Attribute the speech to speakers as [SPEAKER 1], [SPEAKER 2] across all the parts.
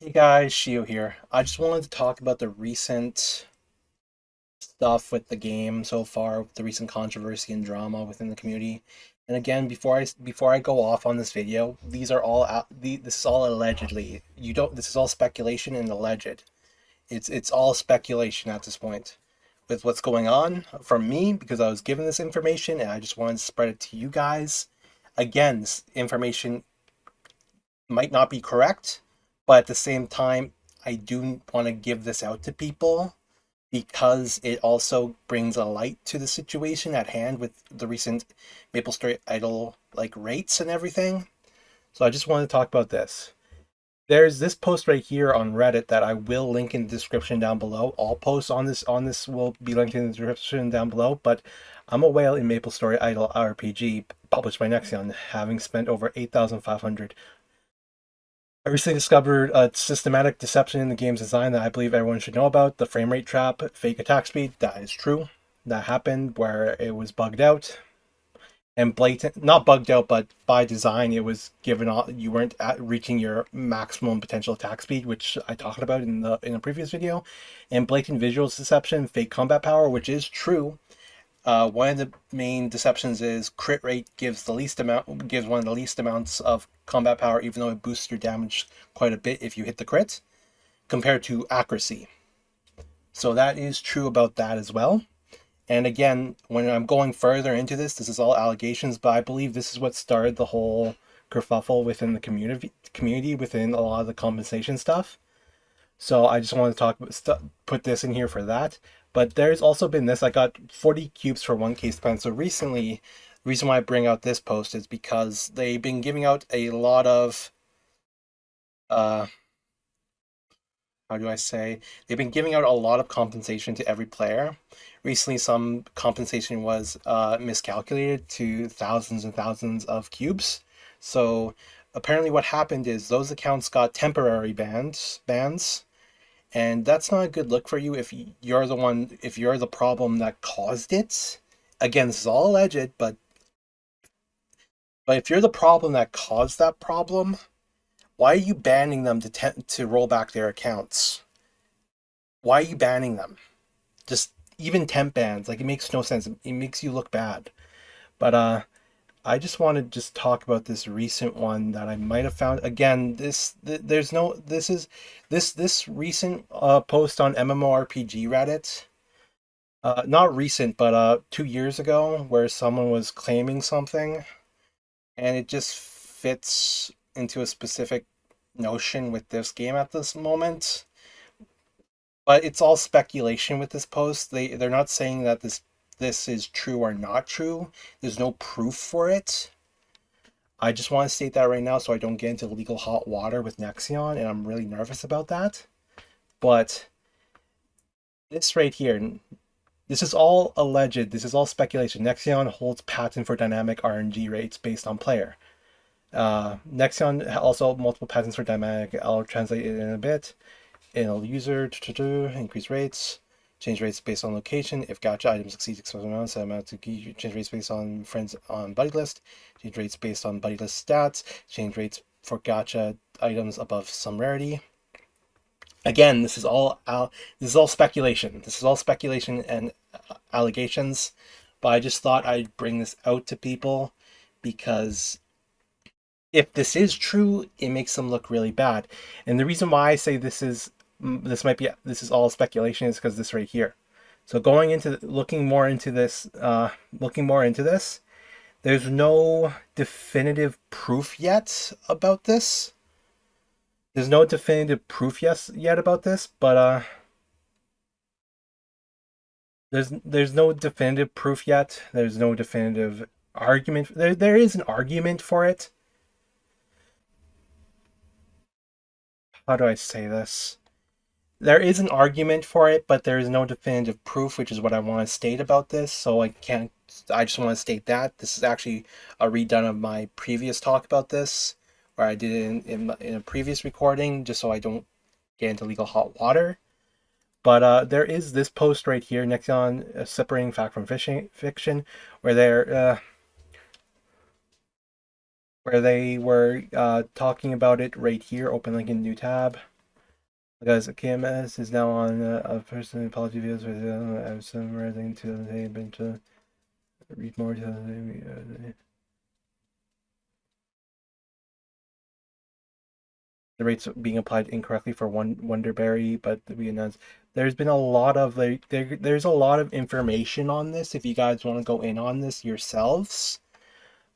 [SPEAKER 1] Hey guys, Shio here. I just wanted to talk about the recent stuff with the game so far, the recent controversy and drama within the community. And again, before I go off on this video, these are all this is all allegedly. You don't. This is all speculation and alleged. It's all speculation at this point. With what's going on from me, because I was given this information and I just wanted to spread it to you guys. Again, this information might not be correct, but at the same time, I do want to give this out to people because it also brings a light to the situation at hand with the recent Maplestory idol like rates and everything. So I just want to talk about this. There's this post right here on Reddit that I will link in the description down below. All posts on this will be linked in the description down below. But I'm a whale in Maplestory Idol RPG, published by Nexon, having spent over 8,500. I recently discovered a systematic deception in the game's design that I believe everyone should know about. The frame rate trap, fake attack speed, that is true. That happened where it was bugged out. And blatant, not bugged out, but by design, it was given all, you weren't reaching your maximum potential attack speed, which I talked about in a previous video. And blatant visual deception, fake combat power, which is true. One of the main deceptions is crit rate gives one of the least amounts of combat power, even though it boosts your damage quite a bit if you hit the crit, compared to accuracy. So that is true about that as well. And again, when I'm going further into this, this is all allegations, but I believe this is what started the whole kerfuffle within the community within a lot of the compensation stuff. So I just want to put this in here for that. But there's also been this. I got 40 cubes for one case pen. So recently, the reason why I bring out this post is because they've been giving out a lot of how do I say? They've been giving out a lot of compensation to every player. Recently, some compensation was miscalculated to thousands and thousands of cubes. So apparently, what happened is those accounts got temporary bans, and that's not a good look for you if you're the problem that caused it. Again, this is all alleged, but if you're the problem that caused that problem, why are you banning them to roll back their accounts? Why are you banning them? Just even temp bans, like it makes no sense. It makes you look bad. But I just want to just talk about this recent one that I might have found. Again, there's no this recent post on MMORPG Reddit. Not recent, but 2 years ago, where someone was claiming something, and it just fits into a specific notion with this game at this moment. But it's all speculation with this post. They're not saying that this is true or not true. There's no proof for it. I just want to state that right now so I don't get into legal hot water with Nexon, and I'm really nervous about that. But this right here, this is all alleged. This is all speculation. Nexon holds patent for dynamic RNG rates based on player. Nexon also multiple patents for dynamic. I'll translate it in a bit. It'll user increase rates, change rates based on location. If gacha items exceed expected amounts, that amount to change rates based on friends on buddy list, change rates based on buddy list stats, change rates for gacha items above some rarity. Again, this is all speculation. This is all speculation and allegations, but I just thought I'd bring this out to people because if this is true, it makes them look really bad. And the reason why I say this is all speculation is because this right here. So going into looking more into this, there's no definitive proof yet about this. There's no definitive proof yet about this, but there's no definitive proof yet. There's no definitive argument. There is an argument for it. How do I say this? There is an argument for it, but there is no definitive proof, which is what I want to state about this. So I just want to state that. This is actually a redone of my previous talk about this, where I did it in a previous recording, just so I don't get into legal hot water. But there is this post right here, Nexon, separating fact from fiction, where they were talking about it right here. Open link in new tab. Guys, KMS is now on a person apology videos with I'm summarizing to the been to read more to the rates being applied incorrectly for one Wonderberry, but we announced there's been a lot of there's a lot of information on this if you guys want to go in on this yourselves.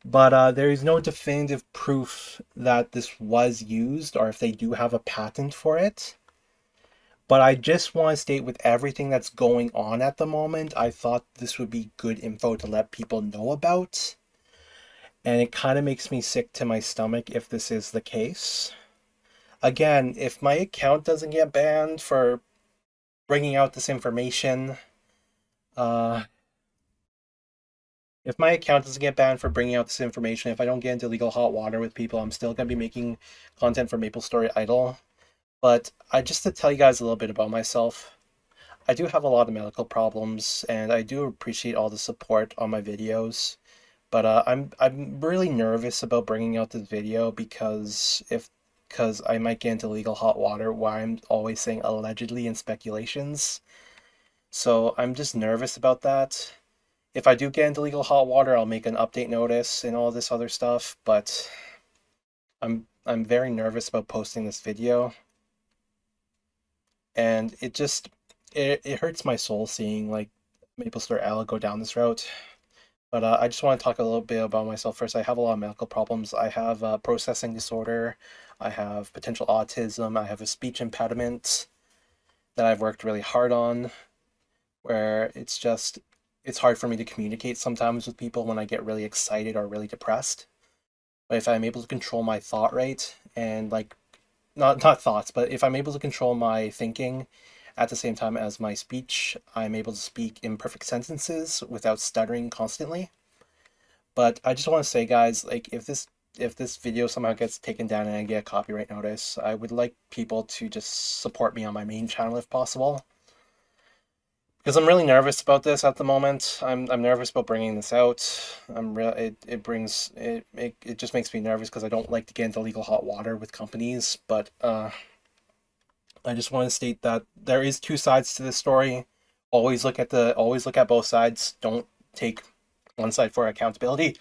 [SPEAKER 1] But there is no definitive proof that this was used or if they do have a patent for it. But I just want to state with everything that's going on at the moment, I thought this would be good info to let people know about. And it kind of makes me sick to my stomach if this is the case. Again, if my account doesn't get banned for bringing out this information, uh, if my account doesn't get banned for bringing out this information, if I don't get into legal hot water with people, I'm still going to be making content for Maplestory Idle. But I just to tell you guys a little bit about myself, I do have a lot of medical problems, and I do appreciate all the support on my videos. But I'm really nervous about bringing out this video because I might get into legal hot water where I'm always saying allegedly and speculations. So I'm just nervous about that. If I do get into legal hot water, I'll make an update notice and all this other stuff, but I'm very nervous about posting this video. And it hurts my soul seeing like Maplestory go down this route. But I just want to talk a little bit about myself first. I have a lot of medical problems. I have a processing disorder. I have potential autism. I have a speech impediment that I've worked really hard on, where it's hard for me to communicate sometimes with people when I get really excited or really depressed. But if I'm able to control my thought rate and like not thoughts, but if I'm able to control my thinking at the same time as my speech, I'm able to speak in perfect sentences without stuttering constantly. But I just want to say, guys, like if this video somehow gets taken down and I get a copyright notice, I would like people to just support me on my main channel if possible. Because I'm really nervous about this at the moment. I'm nervous about bringing this out. It just makes me nervous because I don't like to get into legal hot water with companies. But I just want to state that there is two sides to this story. Always look at both sides. Don't take one side for accountability.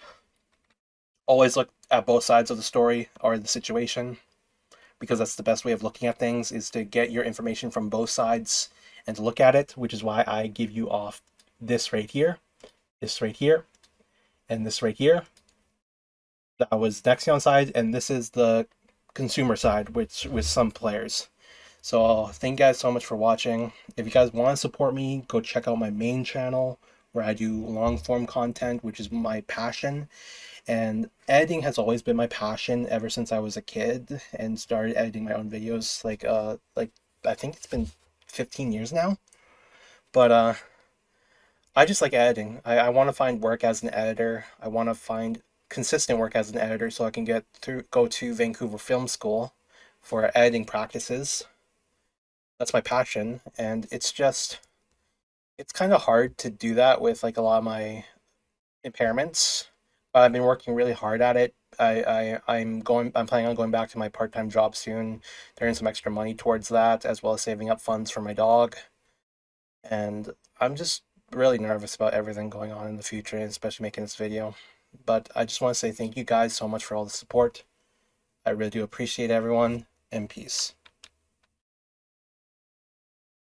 [SPEAKER 1] Always look at both sides of the story or the situation, because that's the best way of looking at things, is to get your information from both sides and to look at it, which is why I give you off this right here, this right here, and this right here. That was Nexon side, and this is the consumer side, which with some players. So thank you guys so much for watching. If you guys want to support me, go check out my main channel where I do long form content, which is my passion. And editing has always been my passion ever since I was a kid and started editing my own videos. Like I think it's been 15 years now. But I just like editing. I want to find work as an editor. I want to find consistent work as an editor so I can go to Vancouver Film School for editing practices. That's my passion, and it's kind of hard to do that with like a lot of my impairments. But I've been working really hard at it. I'm planning on going back to my part-time job soon, to earn some extra money towards that, as well as saving up funds for my dog. And I'm just really nervous about everything going on in the future, and especially making this video. But I just want to say thank you guys so much for all the support. I really do appreciate everyone, and peace.